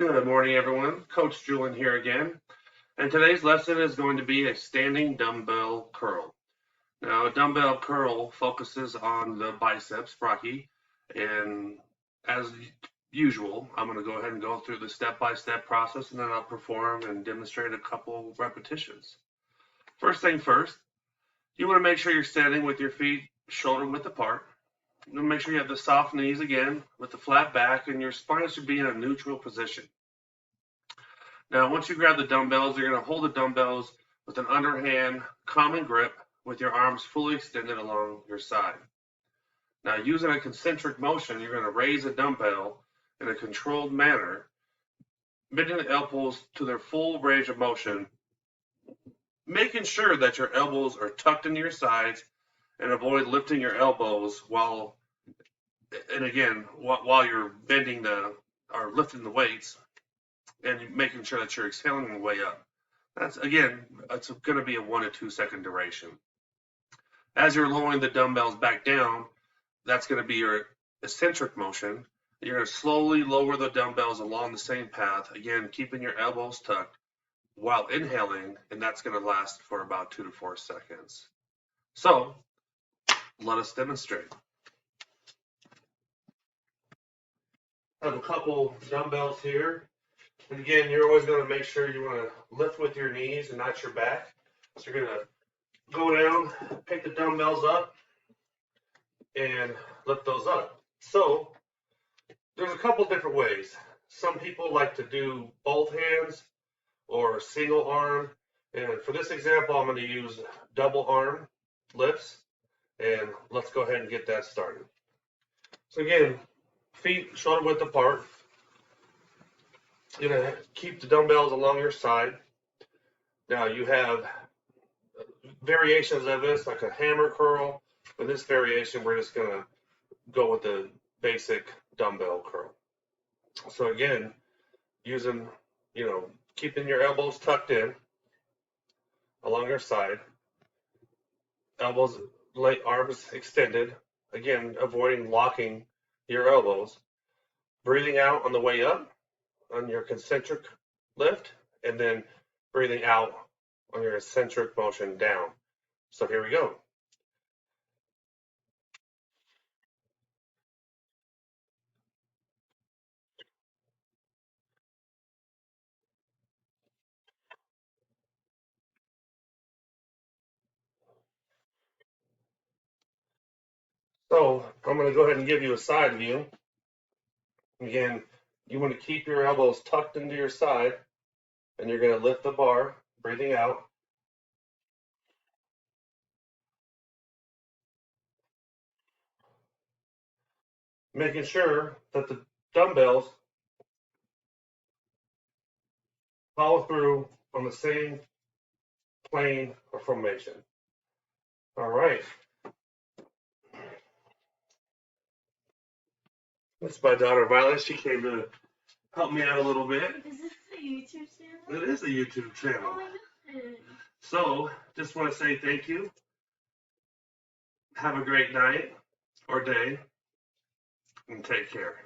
Good morning, everyone. Coach Julian here again. And today's lesson is going to be a standing dumbbell curl. Now, a dumbbell curl focuses on the biceps brachii. And as usual, I'm going to go ahead and go through the step-by-step process, and then I'll perform and demonstrate a couple repetitions. First thing first, you want to make sure you're standing with your feet shoulder width apart. You want to make sure you have the soft knees again with the flat back, and your spine should be in a neutral position. Now, once you grab the dumbbells, you're going to hold the dumbbells with an underhand common grip with your arms fully extended along your side. Now, using a concentric motion, you're going to raise a dumbbell in a controlled manner, bending the elbows to their full range of motion, making sure that your elbows are tucked into your sides and avoid lifting your elbows while you're bending or lifting the weights, and making sure that you're exhaling on the way up. It's going to be a 1 to 2 second duration. As you're lowering the dumbbells back down, that's going to be your eccentric motion. You're going to slowly lower the dumbbells along the same path, again, keeping your elbows tucked while inhaling, and that's going to last for about 2 to 4 seconds. So, let us demonstrate. I have a couple dumbbells here. And again, you're always going to make sure you want to lift with your knees and not your back. So you're going to go down, pick the dumbbells up, and lift those up. So there's a couple different ways. Some people like to do both hands or single arm. And for this example, I'm going to use double arm lifts. And let's go ahead and get that started. So again, feet shoulder width apart. You're going to keep the dumbbells along your side. Now you have variations of this, like a hammer curl. For this variation, we're just going to go with the basic dumbbell curl. So again, using, keeping your elbows tucked in along your side, arms extended, again, avoiding locking your elbows, breathing out on the way up on your concentric lift, and then breathing out on your eccentric motion down. So here we go. So I'm going to go ahead and give you a side view. Again, you want to keep your elbows tucked into your side, and you're going to lift the bar, breathing out. Making sure that the dumbbells follow through on the same plane or formation. All right. This is my daughter Violet. She came to help me out a little bit. Is this a YouTube channel? It is a YouTube channel. Oh my goodness. So, just want to say thank you. Have a great night or day, and take care.